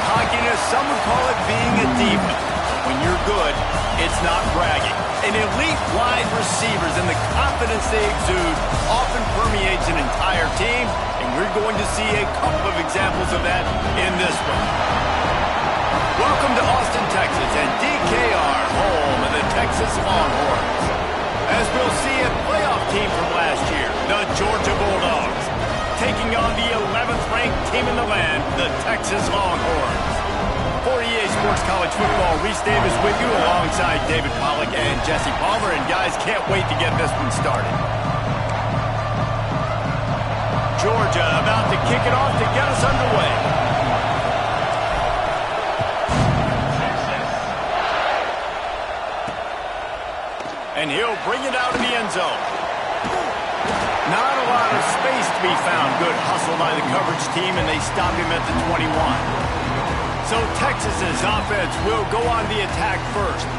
cockiness, some would call it being a diva. But when you're good, it's not bragging. An elite wide receivers and the confidence they exude often permeates an entire team, and we're going to see a couple of examples of that in this one. Welcome to Austin, Texas, and DKR, home of the Texas Longhorns. As we'll see, a playoff team from last year, the Georgia Bulldogs, taking on the 11th ranked team in the land, the Texas Longhorns. For EA Sports College Football, Reese Davis with you alongside David Pollack and Jesse Palmer. And guys, can't wait to get this one started. Georgia about to kick it off to get us underway. And he'll bring it out of the end zone. Not a lot of space to be found. Good hustle by the coverage team, and they stop him at the 21. So Texas's offense will go on the attack first.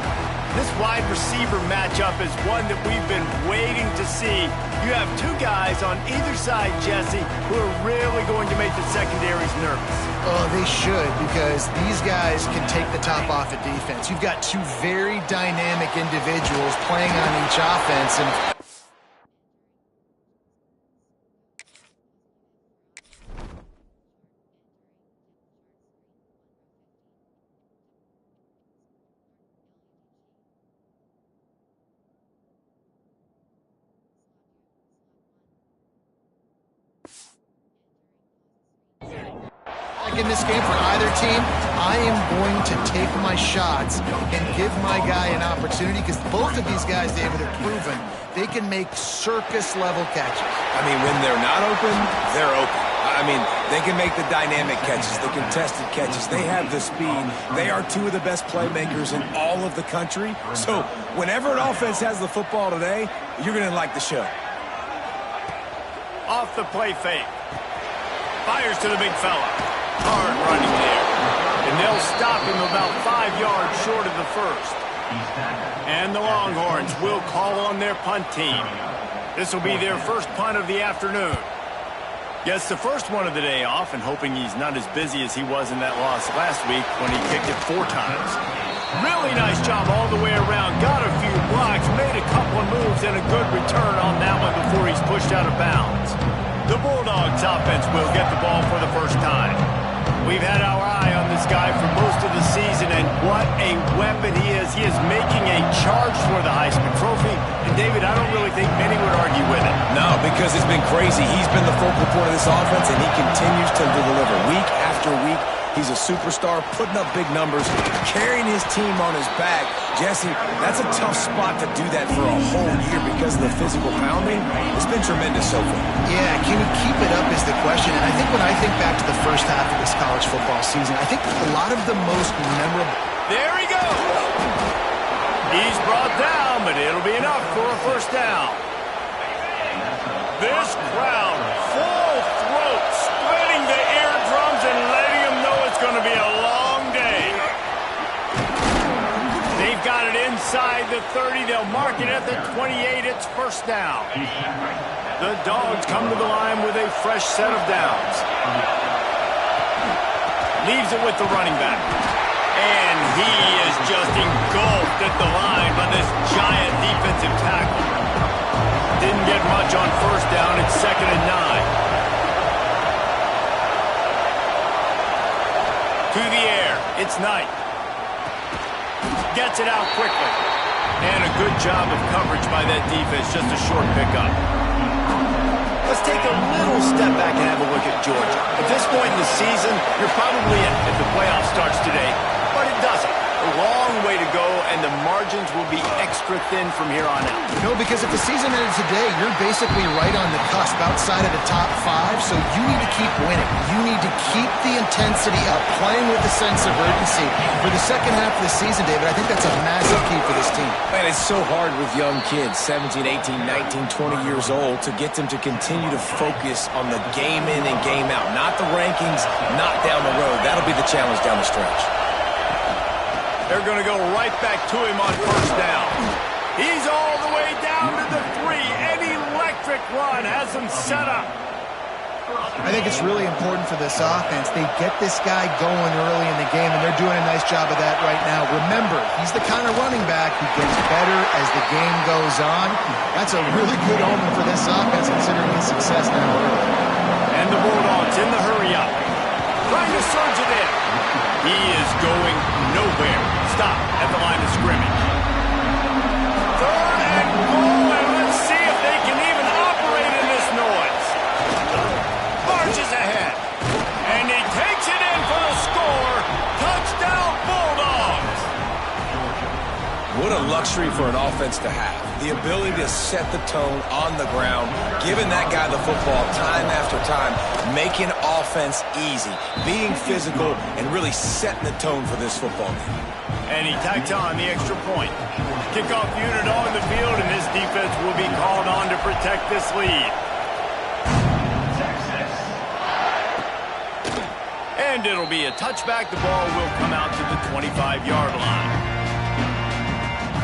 This wide receiver matchup is one that we've been waiting to see. You have two guys on either side, Jesse, who are really going to make the secondaries nervous. Oh, they should, because these guys can take the top off of defense. You've got two very dynamic individuals playing on each offense, and in this game for either team, I am going to take my shots and give my guy an opportunity, because both of these guys, David, have proven they can make circus-level catches. I mean, when they're not open, they're open. I mean, they can make the dynamic catches, the contested catches. They have the speed. They are two of the best playmakers in all of the country. So whenever an offense has the football today, you're going to like the show. Off the play fake. Fires to the big fella. Hard running there. And they'll stop him about 5 yards short of the first. And the Longhorns will call on their punt team. This will be their first punt of the afternoon. Gets the first one of the day off, and hoping he's not as busy as he was in that loss last week when he kicked it 4 times. Really nice job all the way around. Got a few blocks, made a couple of moves, and a good return on that one before he's pushed out of bounds. The Bulldogs offense will get the ball for the first time. We've had our eye on this guy for most of the season, and what a weapon he is. He is making a charge for the Heisman Trophy. And, David, I don't really think many would argue with it. No, because it's been crazy. He's been the focal point of this offense, and he continues to deliver week after week. He's a superstar, putting up big numbers, carrying his team on his back. Jesse, that's a tough spot to do that for a whole year because of the physical pounding. It's been tremendous so far. Yeah, can he keep it up is the question. And I think when I think back to the first half of this college football season, I think a lot of the most memorable... There he goes! He's brought down, but it'll be enough for a first down. This crowd, full throat, splitting the eardrums and letting them know it's going to be a long day. They've got it inside the 30. They'll mark it at the 28. It's first down. The Dogs come to the line with a fresh set of downs. Leaves it with the running back. And he is just engulfed at the line by this giant defensive tackle. Didn't get much on first down. It's 2nd and 9. To the air. It's Knight. Gets it out quickly. And a good job of coverage by that defense. Just a short pickup. Let's take a little step back and have a look at Georgia. At this point in the season, you're probably in if the playoff starts today, but it doesn't. A long way to go, and the margins will be extra thin from here on out. No, because if the season ended today, you're basically right on the cusp outside of the top 5, so you need to keep winning. You need to keep the intensity up, playing with a sense of urgency. For the second half of the season, David, I think that's a massive key for this team. Man, it's so hard with young kids, 17, 18, 19, 20 years old, to get them to continue to focus on the game in and game out. Not the rankings, not down the road. That'll be the challenge down the stretch. They're going to go right back to him on first down. He's all the way down to the 3. An electric run has him set up. I think it's really important for this offense. They get this guy going early in the game, and they're doing a nice job of that right now. Remember, he's the kind of running back who gets better as the game goes on. That's a really good omen for this offense, considering his success now early. And the Bulldogs in the hurry-up. Trying to surge it in. He is going nowhere. Stop at the line of scrimmage. Third and goal, and let's see if they can even operate in this noise. Marches ahead. And he takes it in for the score. Touchdown, Bulldogs. What a luxury for an offense to have. The ability to set the tone on the ground, giving that guy the football time after time, making offense easy, being physical, and really setting the tone for this football game. And he tacks on the extra point. Kickoff unit on the field, and this defense will be called on to protect this lead. And it'll be a touchback. The ball will come out to the 25-yard line.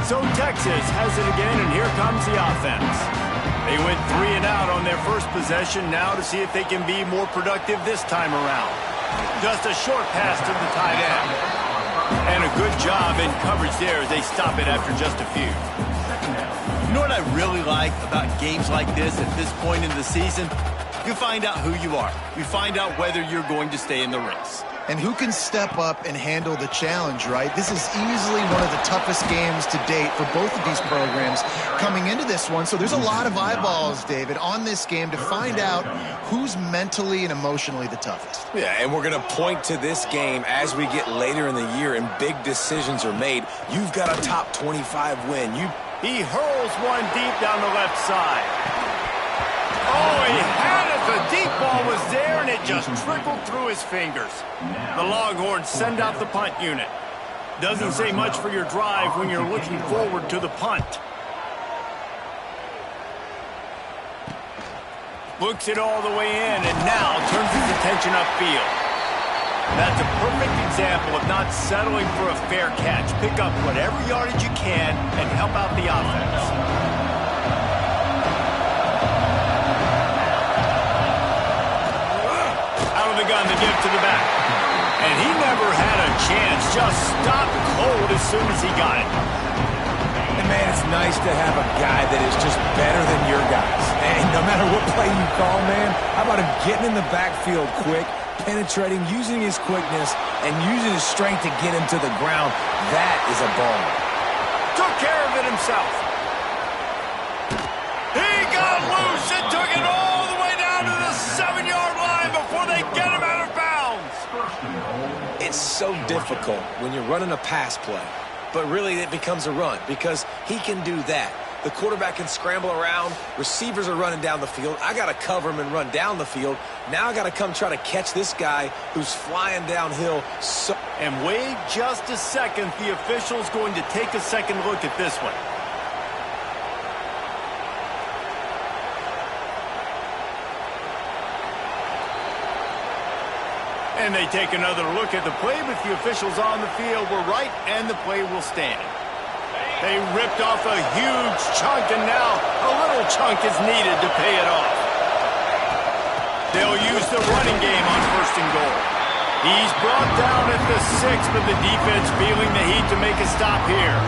So Texas has it again, and here comes the offense. They went 3 and out on their first possession, now to see if they can be more productive this time around. Just a short pass to the tight end. And a good job in coverage there as they stop it after just a few. You know what I really like about games like this at this point in the season? You find out who you are. You find out whether you're going to stay in the race. And who can step up and handle the challenge, right? This is easily one of the toughest games to date for both of these programs coming into this one. So there's a lot of eyeballs, David, on this game to find out who's mentally and emotionally the toughest. Yeah, and we're going to point to this game as we get later in the year and big decisions are made. You've got a top 25 win. He hurls one deep down the left side. Oh, he had it. The deep ball was there, and it just trickled through his fingers. The Longhorns send out the punt unit. Doesn't say much for your drive when you're looking forward to the punt. Looks it all the way in, and now turns his attention upfield. That's a perfect example of not settling for a fair catch. Pick up whatever yardage you can and help out the offense. The gun to give to the back. And he never had a chance. Just stopped cold as soon as he got it. And man, it's nice to have a guy that is just better than your guys. And no matter what play you call, man, how about him getting in the backfield quick, penetrating, using his quickness, and using his strength to get him to the ground. That is a ball. Took care of it himself. He got loose and took it all the way down to the 7-yard line before they get him out of bounds. It's so difficult when you're running a pass play, but really it becomes a run because he can do that. The quarterback can scramble around. Receivers are running down the field. I got to cover him and run down the field. Now I got to come try to catch this guy who's flying downhill. And wait just a second. The official's going to take a second look at this one. And they take another look at the play, but the officials on the field were right, and the play will stand. They ripped off a huge chunk, and now a little chunk is needed to pay it off. They'll use the running game on 1st and goal. He's brought down at the 6, but the defense feeling the heat to make a stop here.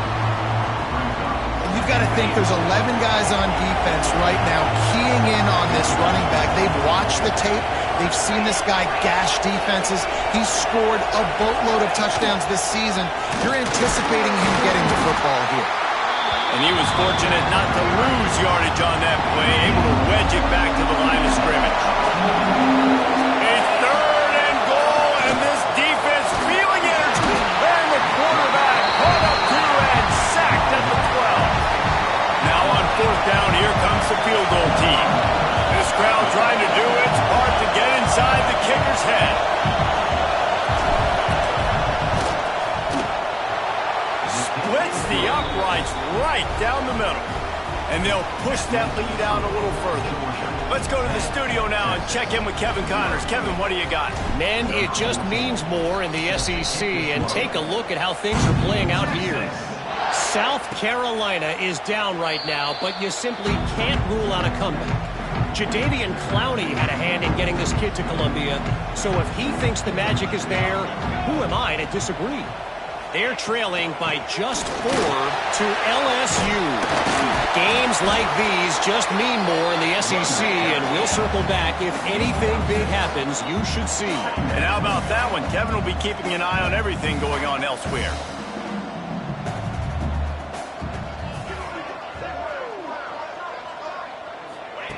You've got to think there's 11 guys on defense right now keying in on this running back. They've watched the tape. They've seen this guy gash defenses. He's scored a boatload of touchdowns this season. You're anticipating him getting the football here. And he was fortunate not to lose yardage on that play, able to wedge it back to the line of scrimmage. A 3rd and goal, and this defense feeling energy. And the quarterback caught up to and sacked at the 12. Now on 4th down, here comes the field goal team. This crowd trying to do its part to get inside the kicker's head. Splits the uprights right down the middle. And they'll push that lead out a little further. Let's go to the studio now and check in with Kevin Connors. Kevin, what do you got? Man, it just means more in the SEC. And take a look at how things are playing out here. South Carolina is down right now, but you simply can't rule out a comeback. Jadeveon Clowney had a hand in getting this kid to Columbia. So if he thinks the magic is there, who am I to disagree? They're trailing by just 4 to LSU. Games like these just mean more in the SEC, and we'll circle back. If anything big happens, you should see. And how about that one? Kevin will be keeping an eye on everything going on elsewhere.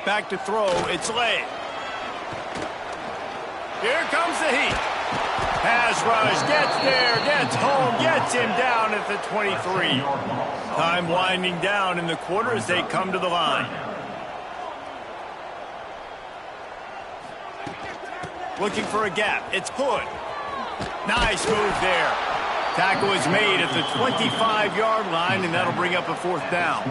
Back to throw. It's late. Here comes the heat. Pass rush, gets there, gets home, gets him down at the 23. Time winding down in the quarter as they come to the line. Looking for a gap. It's Hood. Nice move there. Tackle is made at the 25-yard line, and that'll bring up a 4th down.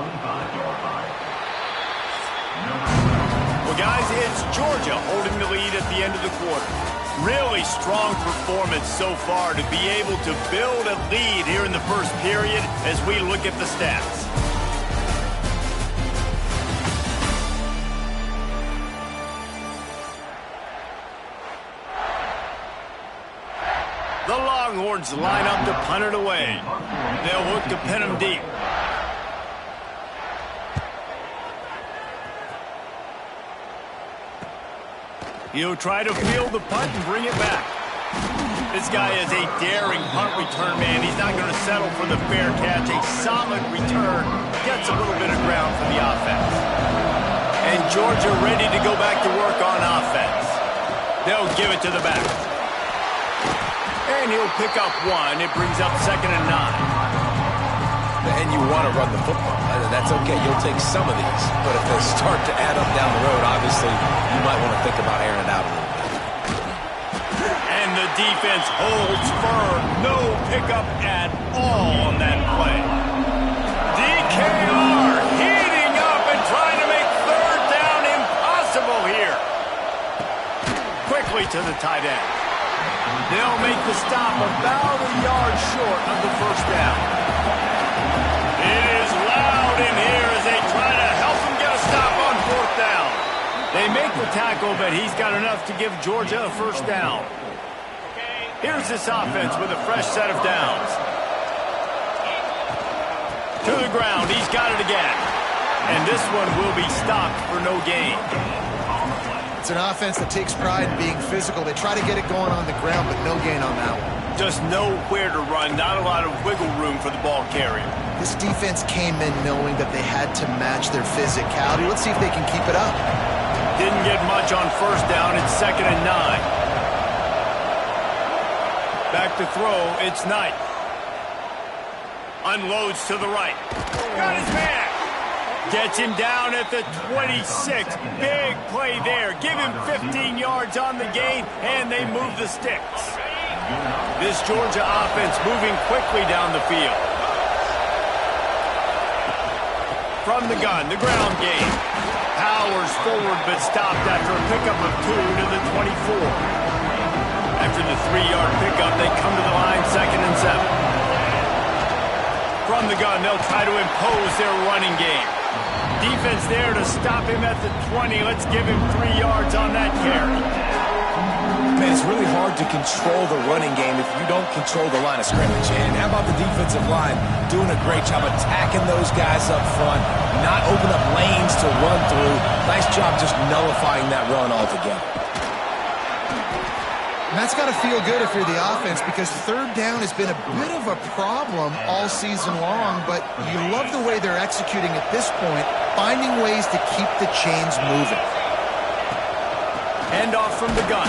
Well, guys, it's Georgia holding the lead at the end of the quarter. Really strong performance so far to be able to build a lead here in the first period as we look at the stats. The Longhorns line up to punt it away. They'll look to pin them deep. He'll try to field the punt and bring it back. This guy is a daring punt return man. He's not going to settle for the fair catch. A solid return. Gets a little bit of ground for the offense. And Georgia ready to go back to work on offense. They'll give it to the back. And he'll pick up 1. It brings up 2nd and 9. And you want to run the football. That's okay. You'll take some of these. But if they start to add up down the road, obviously, you might want to think about airing it out a little bit. And the defense holds firm. No pickup at all on that play. DKR heating up and trying to make 3rd down impossible here. Quickly to the tight end. They'll make the stop about a yard short of the 1st down. It is loud in here as they try to help him get a stop on 4th down. They make the tackle, but he's got enough to give Georgia a 1st down. Here's this offense with a fresh set of downs. To the ground, he's got it again. And this one will be stopped for no gain. It's an offense that takes pride in being physical. They try to get it going on the ground, but no gain on that one. Just nowhere to run, not a lot of wiggle room for the ball carrier. This defense came in knowing that they had to match their physicality. Let's see if they can keep it up. Didn't get much on 1st down. It's 2nd and 9. Back to throw. It's Knight. Unloads to the right. Got his man. Gets him down at the 26. Big play there. Give him 15 yards on the gain, and they move the sticks. This Georgia offense moving quickly down the field. From the gun, the ground game. Powers forward, but stopped after a pickup of 2 to the 24. After the 3-yard pickup, they come to the line 2nd and 7. From the gun, they'll try to impose their running game. Defense there to stop him at the 20. Let's give him 3 yards on that carry. Man, it's really hard to control the running game if you don't control the line of scrimmage. And how about the defensive line doing a great job attacking those guys up front, not open up lanes to run through. Nice job just nullifying that run altogether. And that's got to feel good if you're the offense, because 3rd down has been a bit of a problem all season long, but you love the way they're executing at this point, finding ways to keep the chains moving. Hand off from the gun.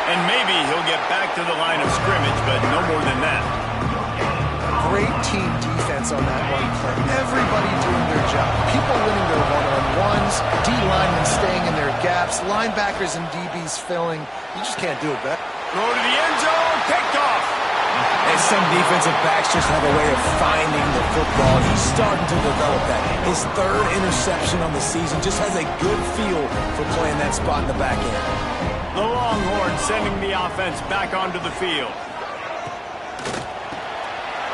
And maybe he'll get back to the line of scrimmage, but no more than that. Great team defense on that one play. Everybody doing their job. People winning their one-on-ones, D-linemen staying in their gaps, linebackers and DBs filling. You just can't do it better. Throw to the end zone, picked off. And some defensive backs just have a way of finding the football. He's starting to develop that. His 3rd interception on the season just has a good feel for playing that spot in the back end. The Longhorns sending the offense back onto the field.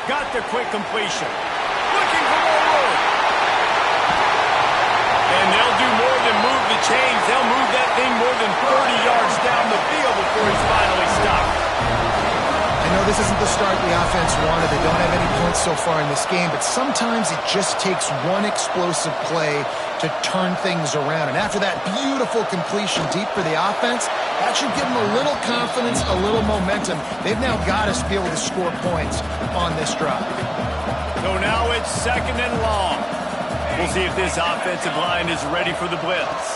Got the quick completion. Looking for more room. And they'll do more than move the chains. They'll move that thing more than 30 yards. isn't the start the offense wanted. They don't have any points so far in this game, but sometimes it just takes one explosive play to turn things around. And after that beautiful completion deep for the offense, that should give them a little confidence, a little momentum. They've now got to be able to score points on this drive. So now it's 2nd and long. We'll see if this offensive line is ready for the blitz.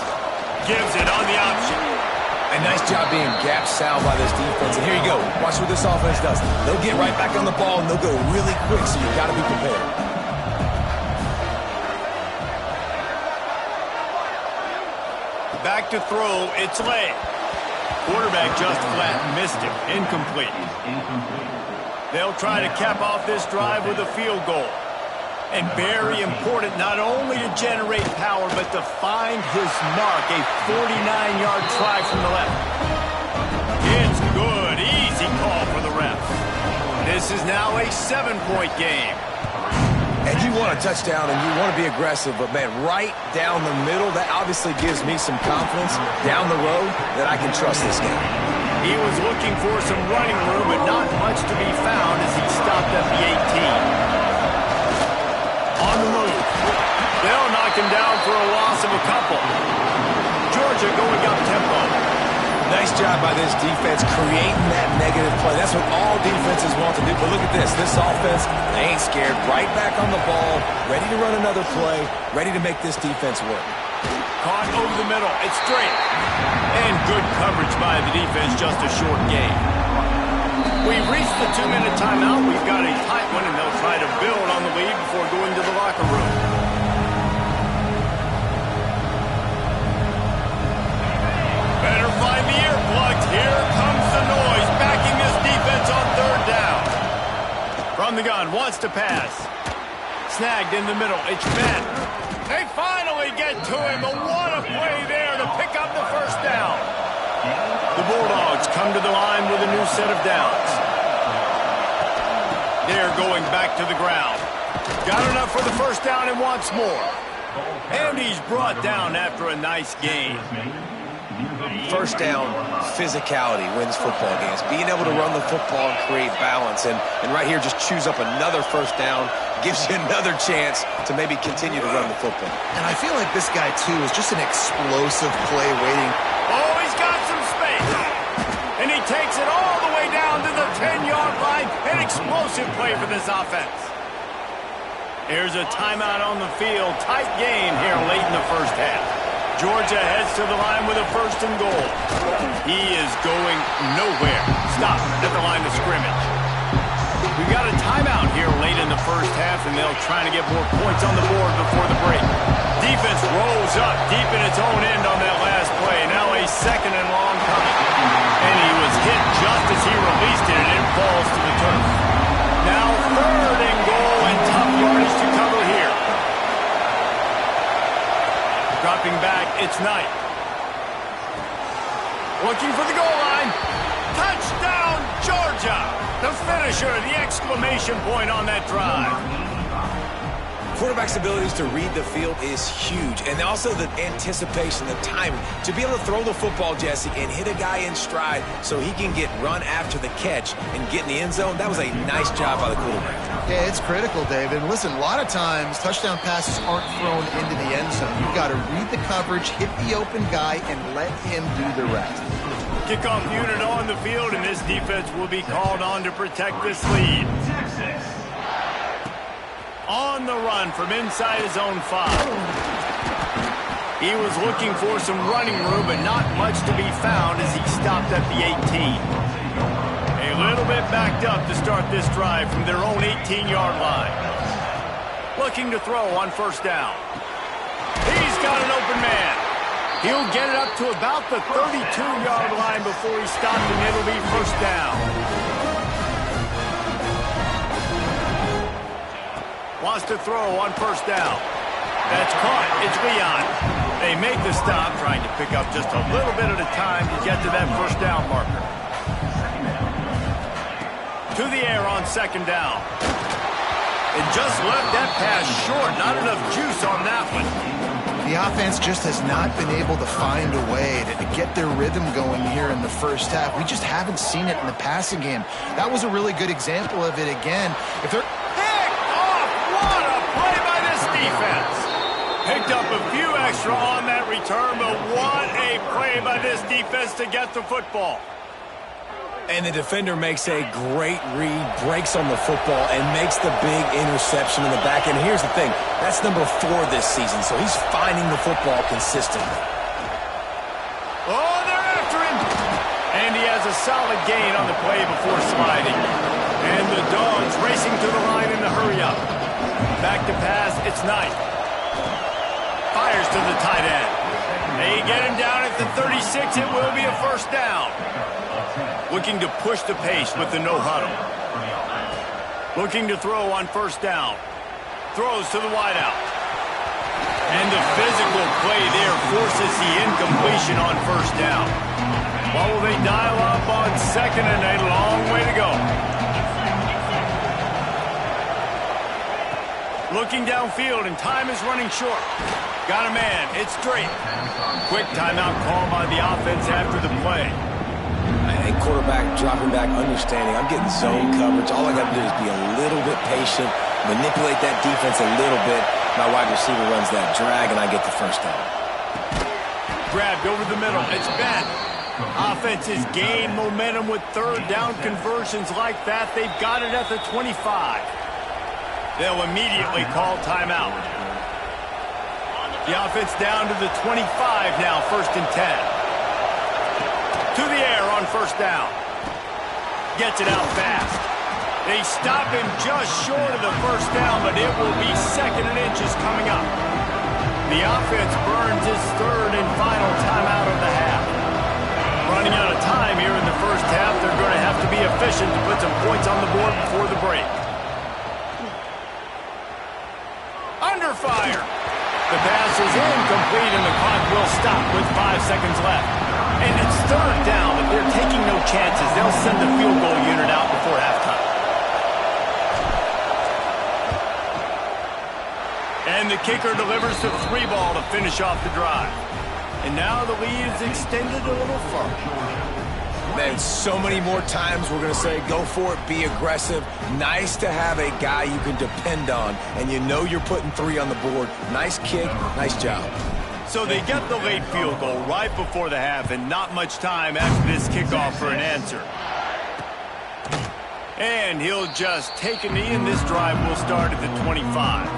Gives it on the option. A nice job being gap sound by this defense. And here you go. Watch what this offense does. They'll get right back on the ball, and they'll go really quick, so you've got to be prepared. Back to throw. It's late. Quarterback just flat missed him. Incomplete. They'll try to cap off this drive with a field goal. And very important not only to generate power, but to find his mark. A 49-yard try from the left. It's good. Easy call for the ref. This is now a 7-point game. And you want a touchdown, and you want to be aggressive, but, man, right down the middle, that obviously gives me some confidence down the road that I can trust this game. He was looking for some running room, but not much to be found as he stopped at the 18. On the move. They'll knock him down for a loss of a couple. Georgia going up tempo. Nice job by this defense creating that negative play. That's what all defenses want to do. But look at this. This offense, they ain't scared. Right back on the ball, ready to run another play, ready to make this defense work. Caught over the middle. It's straight. And good coverage by the defense, just a short game. We've reached the 2-minute timeout. We've got a tight one, and they'll try to build on the lead before going to the locker room. Better find the earplugs. Here comes the noise, backing this defense on 3rd down. From the gun, wants to pass. Snagged in the middle. It's Ben. They finally get to him. But what a play there to pick up the 1st down. The Bulldogs come to the line with a new set of downs. They're going back to the ground. Got enough for the 1st down and wants more. And he's brought down after a nice gain. 1st down, physicality wins football games. Being able to run the football and create balance. And right here, just choose up another 1st down. Gives you another chance to maybe continue to run the football. And I feel like this guy, too, is just an explosive play waiting. Oh, he's got some space. And he takes it all the way down to the 10-yard line. An explosive play for this offense. Here's a timeout on the field. Tight game here late in the 1st half. Georgia heads to the line with a 1st and goal. He is going nowhere. Stop at the line of scrimmage. We've got a timeout here late in the 1st half, and they'll try to get more points on the board before the break. Defense rolls up deep in its own end on that last play. Now a 2nd and long coming. And he was hit just as he released it, and it falls to the turf. Now 3rd and goal, and tough yardage to cover here. Dropping back, it's Knight. Looking for the goal line. Touchdown, Georgia! The finisher, the exclamation point on that drive. Quarterback's abilities to read the field is huge. And also the anticipation, the timing. To be able to throw the football, Jesse, and hit a guy in stride so he can get run after the catch and get in the end zone, that was a nice job by the quarterback. Yeah, it's critical, David. And listen, a lot of times touchdown passes aren't thrown into the end zone. You've got to read the coverage, hit the open guy, and let him do the rest. Kickoff unit on the field, and this defense will be called on to protect this lead. On the run from inside his own 5. He was looking for some running room, but not much to be found as he stopped at the 18. A little bit backed up to start this drive from their own 18-yard line. Looking to throw on 1st down. He's got an open man. He'll get it up to about the 32-yard line before he stopped, and it'll be 1st down. Wants to throw on 1st down. That's caught. It's Leon. They make the stop, trying to pick up just a little bit at a time to get to that 1st down marker. To the air on 2nd down. And just left that pass short. Not enough juice on that one. The offense just has not been able to find a way to get their rhythm going here in the first half. We just haven't seen it in the passing game. That was a really good example of it again. If they're picked off, what a play by this defense. Picked up a few extra on that return, but what a play by this defense to get the football. And the defender makes a great read, breaks on the football, and makes the big interception in the back. And here's the thing, that's number 4 this season, so he's finding the football consistently. Oh, they're after him. And he has a solid gain on the play before sliding. And the Dogs racing to the line in the hurry-up. Back to pass, it's Knight. Fires to the tight end. They get him down at the 36. It will be a first down. Looking to push the pace with the no-huddle. Looking to throw on first down. Throws to the wideout. And the physical play there forces the incompletion on first down. What will they dial up on second and a long way to go? Looking downfield, and time is running short. Got a man. It's Drake. Quick timeout call by the offense after the play. Hey, quarterback dropping back, understanding. I'm getting zone coverage. All I got to do is be a little bit patient, manipulate that defense a little bit. My wide receiver runs that drag, and I get the first down. Grabbed over the middle. It's Ben. Offense has gained momentum with third down conversions like that. They've got it at the 25. They'll immediately call timeout. The offense down to the 25 now, 1st and 10. To the air on first down. Gets it out fast. They stop him just short of the first down, but it will be 2nd and inches coming up. The offense burns his 3rd and final timeout of the half. Running out of time here in the first half. They're going to have to be efficient to put some points on the board before the break. Under fire. The pass is incomplete, and the clock will stop with 5 seconds left. And it's 3rd down, but they're taking no chances. They'll send the field goal unit out before halftime. And the kicker delivers the 3 ball to finish off the drive. And now the lead is extended a little further. Man, so many more times we're going to say, go for it, be aggressive. Nice to have a guy you can depend on, and you know you're putting 3 on the board. Nice kick, nice job. So they get the late field goal right before the half, and not much time after this kickoff for an answer. And he'll just take a knee, and this drive will start at the 25.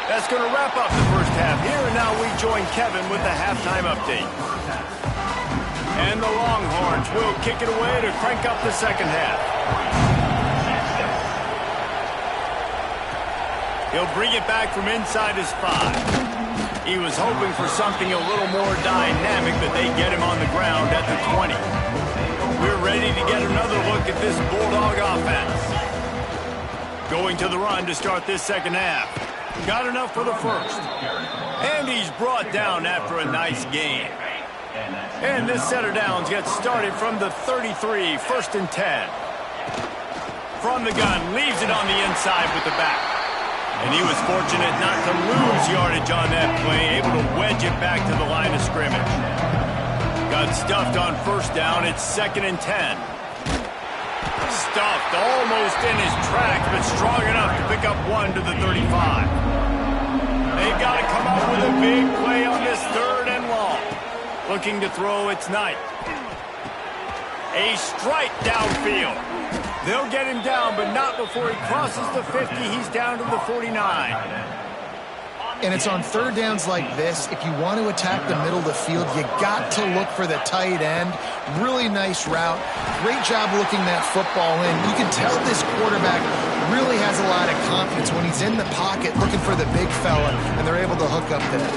That's going to wrap up the first half. Here and now we join Kevin with the halftime update. And the Longhorns will kick it away to crank up the second half. He'll bring it back from inside his 5. He was hoping for something a little more dynamic, but they get him on the ground at the 20. We're ready to get another look at this Bulldog offense. Going to the run to start this second half. Got enough for the first. And he's brought down after a nice gain. And this set of downs gets started from the 33, 1st and 10. From the gun, leaves it on the inside with the back. And he was fortunate not to lose yardage on that play, able to wedge it back to the line of scrimmage. Got stuffed on first down, it's 2nd and 10. Stuffed almost in his tracks, but strong enough to pick up 1 to the 35. They've got to come up with a big play on this 3rd and long. Looking to throw, it's Knight. A strike downfield. They'll get him down, but not before he crosses the 50. He's down to the 49. And it's on 3rd downs like this, if you want to attack the middle of the field, you got to look for the tight end. Really nice route. Great job looking that football in. You can tell this quarterback really has a lot of confidence when he's in the pocket looking for the big fella, and they're able to hook up there.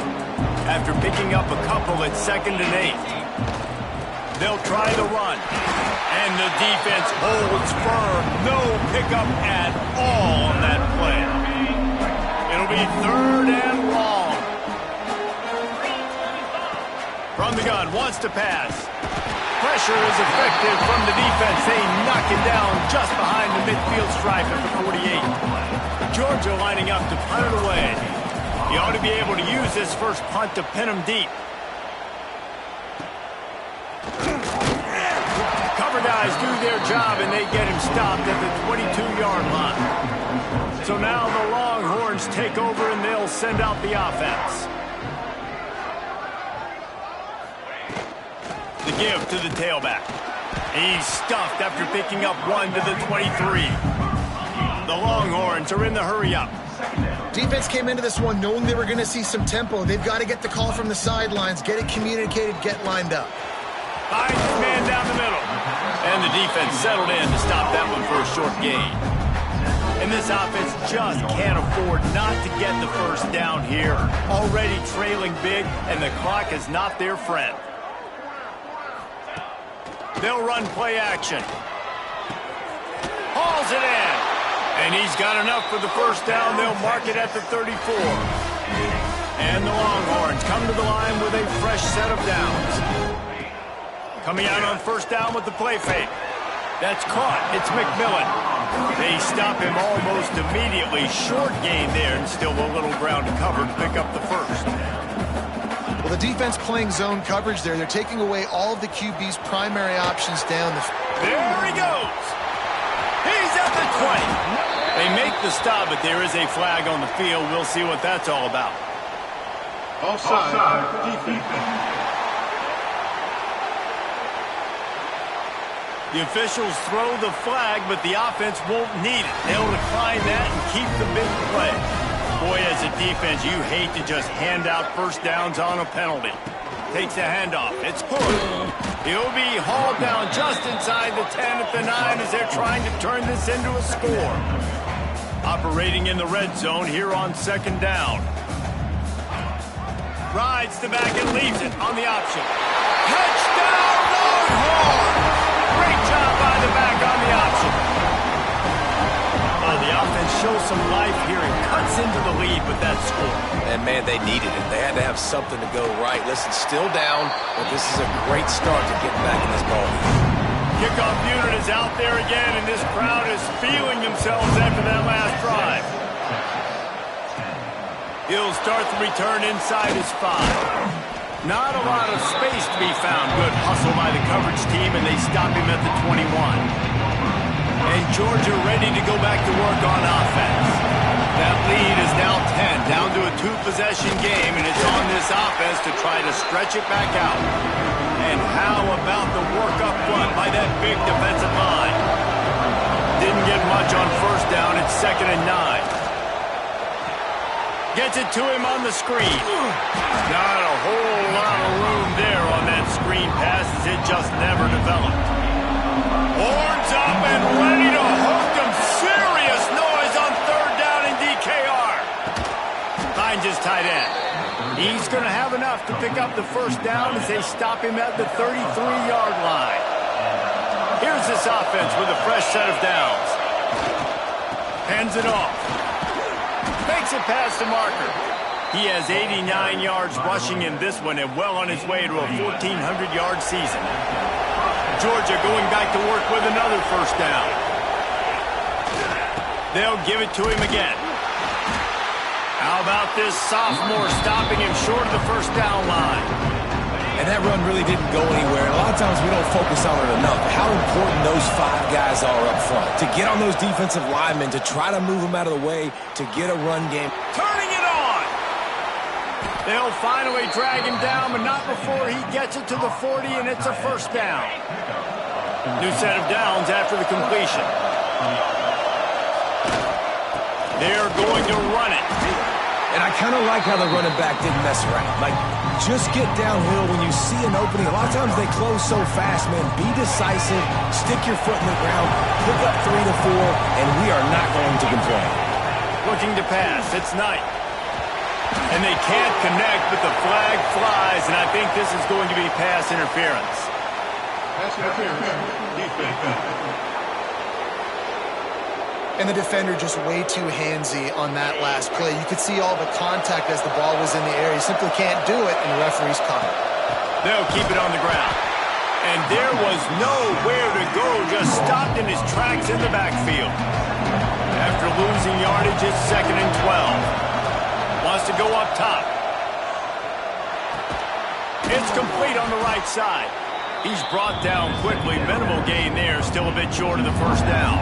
After picking up a couple at 2nd and 8, they'll try the run. And the defense holds firm. No pickup at all on that play. It'll be 3rd and long. From the gun, wants to pass. pressure is effective from the defense. They knock it down just behind the midfield stripe at the 48. Georgia lining up to punt it away. He ought to be able to use this first punt to pin him deep. Cover guys do their job, and they get him stopped at the 22-yard line. So now the Longhorns take over, and they'll send out the offense. The give to the tailback. He's stuffed after picking up one to the 23. The Longhorns are in the hurry-up. Defense came into this one knowing they were going to see some tempo. They've got to get the call from the sidelines, get it communicated, get lined up. Finds his man down the middle. And the defense settled in to stop that one for a short gain. And this offense just can't afford not to get the first down here. Already trailing big, and the clock is not their friend. They'll run play action. Hauls it in. And he's got enough for the first down. They'll mark it at the 34. And the Longhorns come to the line with a fresh set of downs. Coming out on first down with the play fake. That's caught. It's McMillan. They stop him almost immediately. Short gain there, and still a little ground to cover to pick up the first. Well, the defense playing zone coverage there. They're taking away all of the QB's primary options down the... There he goes. He's at the 20. They make the stop, but there is a flag on the field. We'll see what that's all about. Offside. Defense. The officials throw the flag, but the offense won't need it. They'll decline that and keep the big play. Boy, as a defense, you hate to just hand out first downs on a penalty. Takes a handoff. It's Hood. He'll be hauled down just inside the 10 at the 9 as they're trying to turn this into a score. Operating in the red zone here on second down. Rides the back and leaves it on the option. Touchdown, Longhorns! Great job by the back on the option. The offense shows some life here and cuts into the lead with that score. And, man, they needed it. They had to have something to go right. Listen, still down, but this is a great start to getting back in this ball game. Kickoff unit is out there again, and this crowd is feeling themselves after that last drive. He'll start the return inside his 5. Not a lot of space to be found. Good hustle by the coverage team, and they stop him at the 21. And Georgia ready to go back to work on offense. That lead is now 10, down to a 2-possession game, and it's on this offense to try to stretch it back out. And how about the work up front by that big defensive line? Didn't get much on first down. It's 2nd and 9. Gets it to him on the screen. Not a whole lot of room there on that screen pass as it just never developed. Horns up and ready to hook him. Serious noise on third down in DKR. Finds his tight end. He's going to have enough to pick up the first down as they stop him at the 33-yard line. Here's this offense with a fresh set of downs. Hands it off. Makes it past the marker. He has 89 yards rushing in this one and well on his way to a 1,400-yard season. Georgia going back to work with another first down. They'll give it to him again. How about this sophomore stopping him short of the first down line? And that run really didn't go anywhere. A lot of times we don't focus on it enough. How important those 5 guys are up front. To get on those defensive linemen, to try to move them out of the way, to get a run game. Turning it on! They'll finally drag him down, but not before he gets it to the 40, and it's a first down. New set of downs after the completion. They're going to run it. And I kind of like how the running back didn't mess around. Like, just get downhill when you see an opening. A lot of times they close so fast, man. Be decisive, stick your foot in the ground, pick up 3 to 4, and we are not going to complain. Looking to pass. It's Knight. And they can't connect, but the flag flies, and I think this is going to be pass interference. Pass interference. Defense. And the defender just way too handsy on that last play. You could see all the contact as the ball was in the air. He simply can't do it, and the referee's caught it. They'll keep it on the ground. And there was nowhere to go, just stopped in his tracks in the backfield. After losing yardage, it's 2nd and 12. Wants to go up top. It's complete on the right side. He's brought down quickly. Minimal gain there, still a bit short of the first down.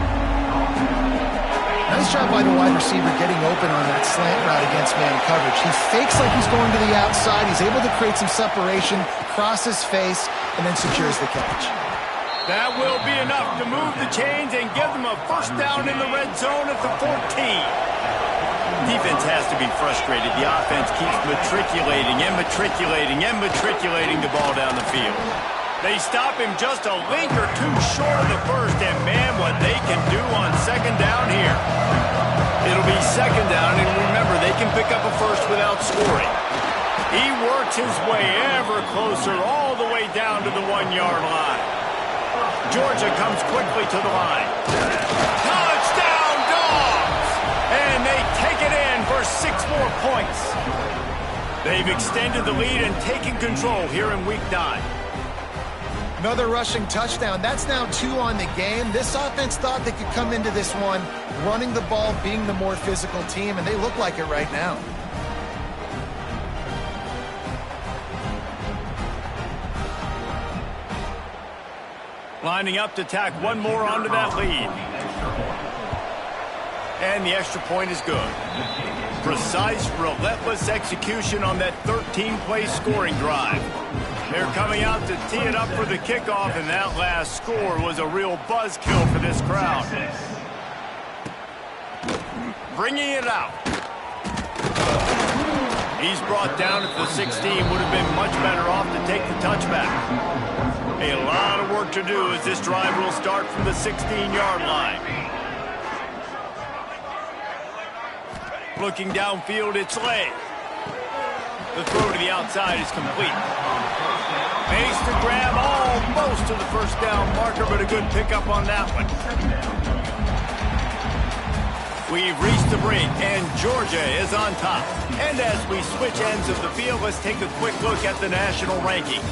Nice job by the wide receiver getting open on that slant route against man coverage. He fakes like he's going to the outside. He's able to create some separation, cross his face, and then secures the catch. That will be enough to move the chains and give them a first down in the red zone at the 14. Defense has to be frustrated. The offense keeps matriculating the ball down the field. They stop him just a link or two short of the first, and man, what they can do on 2nd down here. It'll be 2nd down, and remember, they can pick up a first without scoring. He works his way ever closer all the way down to the 1-yard line. Georgia comes quickly to the line. Touchdown, Dogs! And they take it in for 6 more points. They've extended the lead and taken control here in Week 9. Another rushing touchdown. That's now 2 on the game. This offense thought they could come into this one running the ball, being the more physical team, and they look like it right now. Lining up to tack one more onto that lead. And the extra point is good. Precise, relentless execution on that 13-play scoring drive. They're coming out to tee it up for the kickoff, and that last score was a real buzzkill for this crowd. Bringing it out. He's brought down at the 16. Would have been much better off to take the touchback. A lot of work to do as this drive will start from the 16-yard line. Looking downfield, it's Lay. The throw to the outside is complete. Makes the grab almost to the first down marker, but a good pickup on that one. We've reached the break, and Georgia is on top. And as we switch ends of the field, let's take a quick look at the national rankings.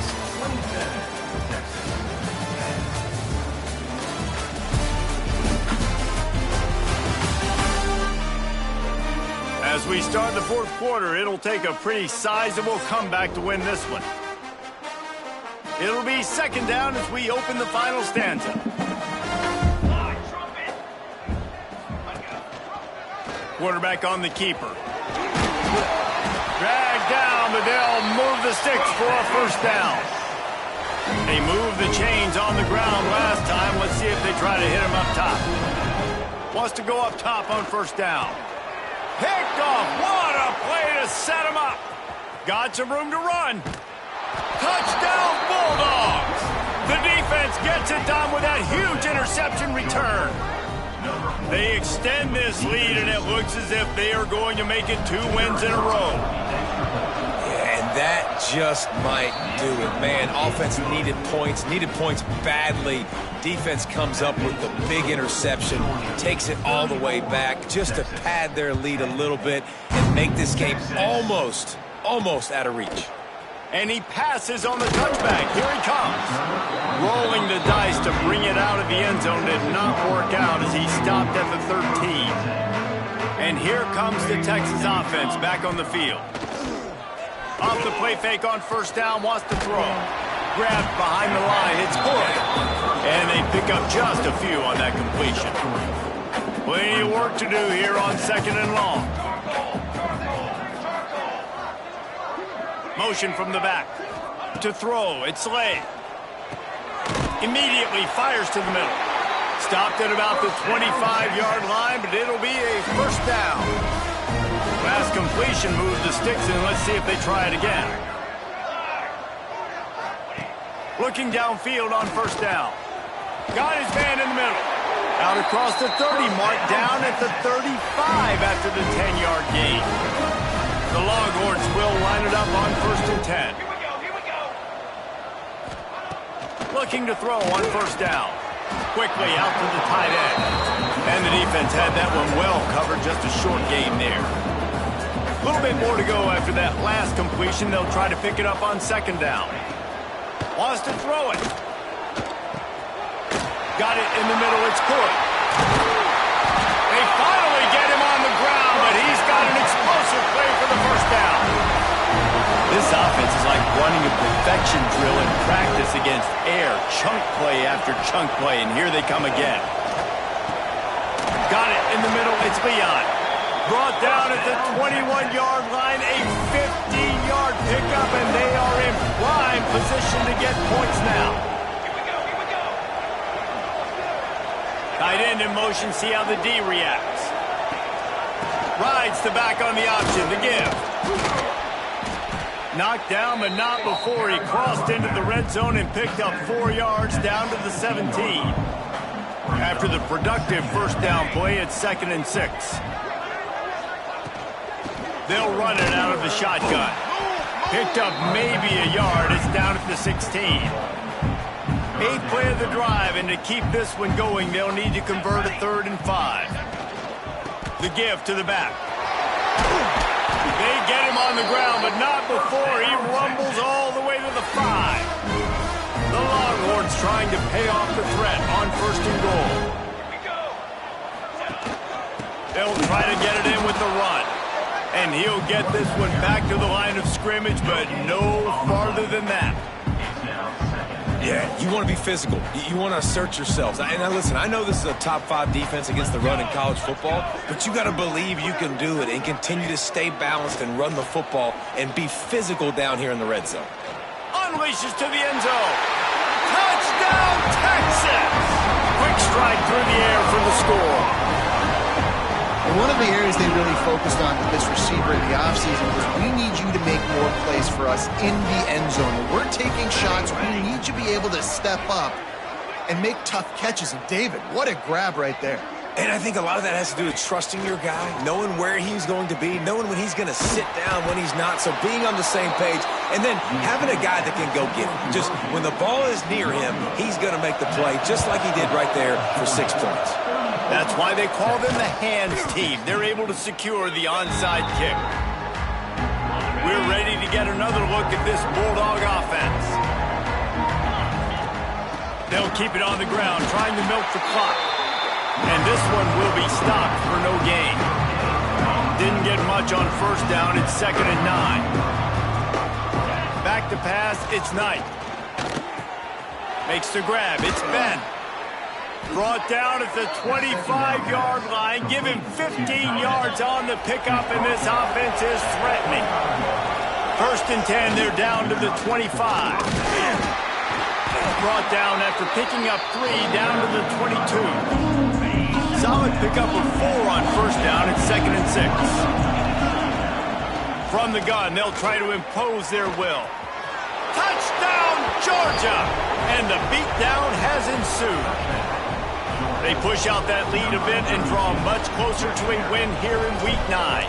As we start the 4th quarter, it'll take a pretty sizable comeback to win this one. It'll be 2nd down as we open the final stanza. Quarterback on the keeper. Dragged down, but they'll move the sticks for a first down. They moved the chains on the ground last time. Let's see if they try to hit him up top. Wants to go up top on first down. Picked off. What a play to set him up. Got some room to run. Touchdown, Bulldogs. The defense gets it done with that huge interception return. They extend this lead, and it looks as if they are going to make it 2 wins in a row. Yeah, and that just might do it, man. Offense needed points badly. Defense comes up with the big interception, takes it all the way back just to pad their lead a little bit and make this game almost out of reach. And he passes on the touchback. Here he comes. Rolling the dice to bring it out of the end zone did not work out as he stopped at the 13. And here comes the Texas offense back on the field. Off the play fake on first down, wants to throw. Grabbed behind the line, it's good. And they pick up just a few on that completion. Plenty of work to do here on 2nd and long. Motion from the back. To throw, it's Slay. Immediately fires to the middle. Stopped at about the 25-yard line, but it'll be a first down. Last completion moved the sticks, and let's see if they try it again. Looking downfield on first down. Got his man in the middle. Out across the 30 mark, down at the 35 after the 10-yard gain. The Longhorns will line it up on 1st and 10. Here we go. Looking to throw on first down. Quickly out to the tight end. And the defense had that one well covered, just a short gain there. A little bit more to go after that last completion. They'll try to pick it up on 2nd down. Wants to throw it. Got it in the middle. It's good. They finally get him on the ground, but he's got an explosive play for the first down. This offense is like running a perfection drill in practice against air. Chunk play after chunk play, and here they come again. Got it in the middle. It's Leon. Brought down at the 21-yard line. A 15-yard pickup, and they are in prime position to get points now. Tight end in motion. See how the D reacts. Rides the back on the option. The give. Knocked down, but not before he crossed into the red zone and picked up 4 yards down to the 17. After the productive first down play, it's 2nd and 6. They'll run it out of the shotgun. Picked up maybe a yard. It's down at the 16. 8th play of the drive, and to keep this one going, they'll need to convert a 3rd and 5. The give to the back. They get him on the ground, but not before he rumbles all the way to the 5. The Longhorns trying to pay off the threat on 1st and goal. They'll try to get it in with the run. And he'll get this one back to the line of scrimmage, but no farther than that. Yeah, you want to be physical. You want to assert yourselves. And now listen, I know this is a top 5 defense against the run in college football, but you got to believe you can do it and continue to stay balanced and run the football and be physical down here in the red zone. Unleashes to the end zone. Touchdown, Texas! Quick strike through the air for the score. One of the areas they really focused on with this receiver in the offseason was we need you to make more plays for us in the end zone. When we're taking shots, we need you to be able to step up and make tough catches. And David, what a grab right there. And I think a lot of that has to do with trusting your guy, knowing where he's going to be, knowing when he's going to sit down, when he's not, so being on the same page, and then having a guy that can go get him. Just when the ball is near him, he's going to make the play, just like he did right there for 6 points. That's why they call them the hands team. They're able to secure the onside kick. We're ready to get another look at this Bulldog offense. They'll keep it on the ground, trying to milk the clock. And this one will be stopped for no gain. Didn't get much on 1st down. It's 2nd and 9. Back to pass. It's Knight. Makes the grab. It's Ben. Brought down at the 25-yard line. Give him 15 yards on the pickup, and this offense is threatening. 1st and 10, they're down to the 25. Brought down after picking up 3, down to the 22. Solid pickup of 4 on 1st down. It's 2nd and 6. From the gun, they'll try to impose their will. Touchdown, Georgia! And the beatdown has ensued. They push out that lead a bit and draw much closer to a win here in Week 9.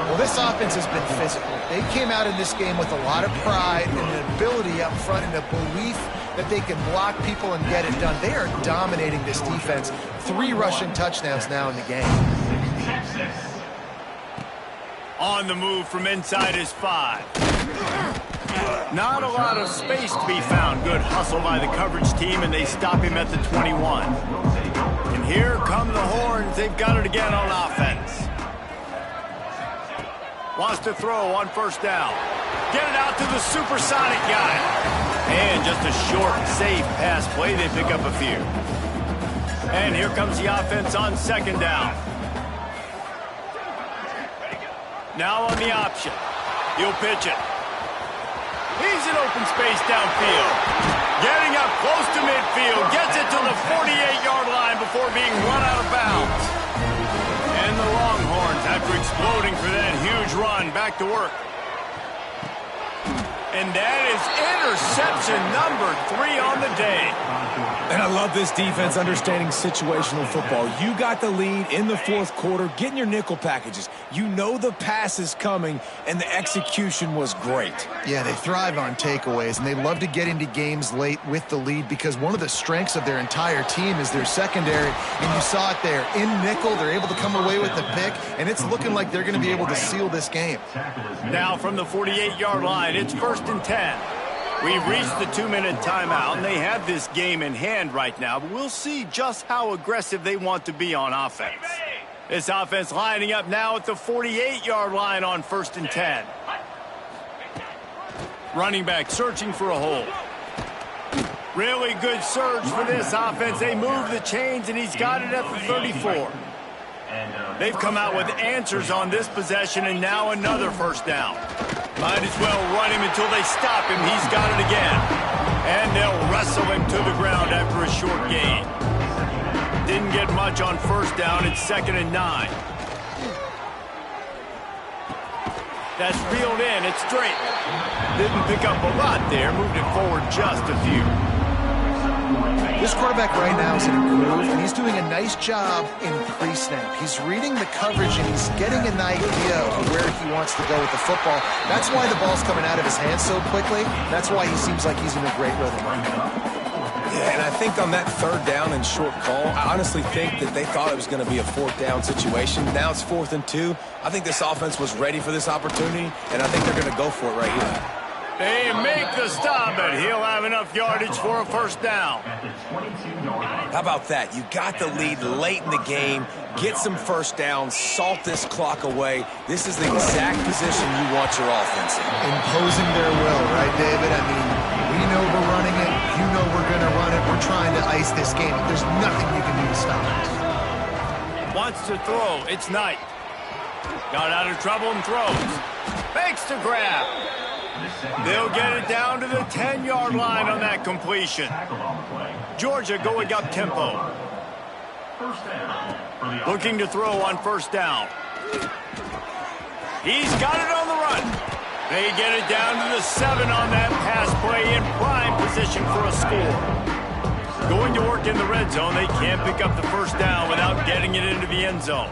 Well, this offense has been physical. They came out in this game with a lot of pride and an ability up front and a belief that they can block people and get it done. They are dominating this defense. 3 rushing touchdowns now in the game. On the move from inside is 5. Not a lot of space to be found. Good hustle by the coverage team, and they stop him at the 21. And here come the Horns. They've got it again on offense. Wants to throw on 1st down. Get it out to the supersonic guy. And just a short, safe pass play. They pick up a few. And here comes the offense on 2nd down. Now on the option. He'll pitch it. He's in open space downfield. Getting up close to midfield. Gets it to the 48-yard line before being run out of bounds. And the Longhorns, after exploding for that huge run, back to work. And that is interception number 3 on the day. And I love this defense understanding situational football. You got the lead in the 4th quarter, getting your nickel packages. You know the pass is coming, and the execution was great. Yeah, they thrive on takeaways, and they love to get into games late with the lead because one of the strengths of their entire team is their secondary, and you saw it there. In nickel, they're able to come away with the pick, and it's looking like they're going to be able to seal this game. Now from the 48-yard line, it's 1st and 10. We've reached the 2-minute timeout, and they have this game in hand right now, but we'll see just how aggressive they want to be on offense. This offense lining up now at the 48-yard line on 1st and 10. Running back searching for a hole. Really good surge for this offense. They move the chains, and he's got it at the 34. They've come out with answers on this possession, and now another first down. Might as well run him until they stop him. He's got it again. And they'll wrestle him to the ground after a short gain. Didn't get much on first down. It's 2nd and 9. That's reeled in. It's straight. Didn't pick up a lot there. Moved it forward just a few. This quarterback right now is in a groove, and he's doing a nice job in pre-snap. He's reading the coverage, and he's getting an idea of where he wants to go with the football. That's why the ball's coming out of his hands so quickly. That's why he seems like he's in a great rhythm right now. Yeah, and I think on that 3rd down and short call, I honestly think that they thought it was going to be a 4th down situation. Now it's 4th and 2. I think this offense was ready for this opportunity, and I think they're going to go for it right here. They make the stop, but he'll have enough yardage for a first down. How about that? You got the lead late in the game. Get some first downs. Salt this clock away. This is the exact position you want your offense in. Imposing their will, right, David? I mean, we know we're running it. You know we're going to run it. We're trying to ice this game. There's nothing you can do to stop us. Wants to throw. It's Knight. Got out of trouble and throws. Fakes to grab. They'll get it down to the 10-yard line on that completion. Georgia going up tempo. Looking to throw on first down. He's got it on the run. They get it down to the 7 on that pass play in prime position for a score. Going to work in the red zone. They can't pick up the first down without getting it into the end zone.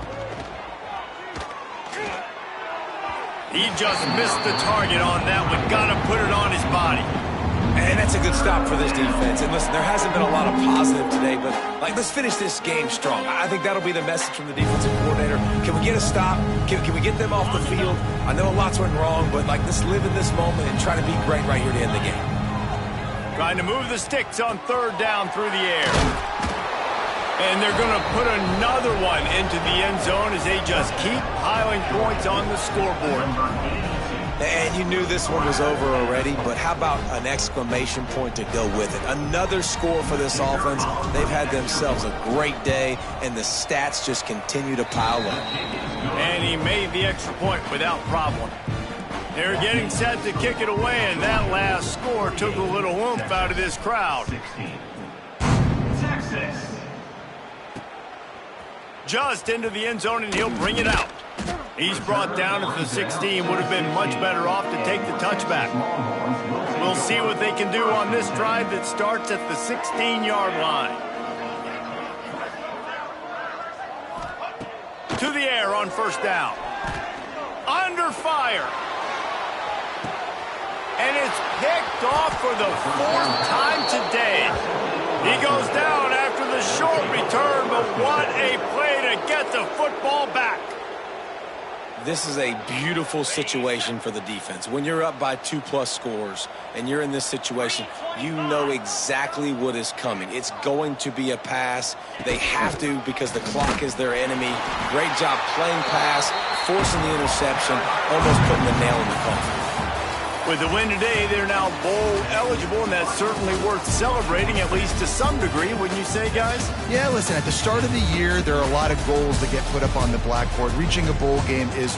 He just missed the target on that one. Got to put it on his body. And that's a good stop for this defense. And listen, there hasn't been a lot of positive today, but let's finish this game strong. I think that'll be the message from the defensive coordinator. Can we get a stop? Can we get them off the field? I know a lot's went wrong, but let's live in this moment and try to be great right here to end the game. Trying to move the sticks on 3rd down through the air. And they're going to put another one into the end zone as they just keep piling points on the scoreboard. And you knew this one was over already, but how about an exclamation point to go with it? Another score for this offense. They've had themselves a great day, and the stats just continue to pile up. And he made the extra point without problem. They're getting set to kick it away, and that last score took a little oomph out of this crowd. Texas. Just into the end zone, and he'll bring it out. He's brought down at the 16. Would have been much better off to take the touchback. We'll see what they can do on this drive that starts at the 16-yard line. To the air on first down. Under fire. And it's picked off for the 4th time today. He goes down after the short return, but what a play to get the football back. This is a beautiful situation for the defense. When you're up by 2+ scores and you're in this situation, you know exactly what is coming. It's going to be a pass. They have to because the clock is their enemy. Great job playing pass, forcing the interception, almost putting the nail in the coffin. With the win today, they're now bowl eligible, and that's certainly worth celebrating, at least to some degree, wouldn't you say, guys? Yeah, listen, at the start of the year, there are a lot of goals that get put up on the blackboard. Reaching a bowl game is one.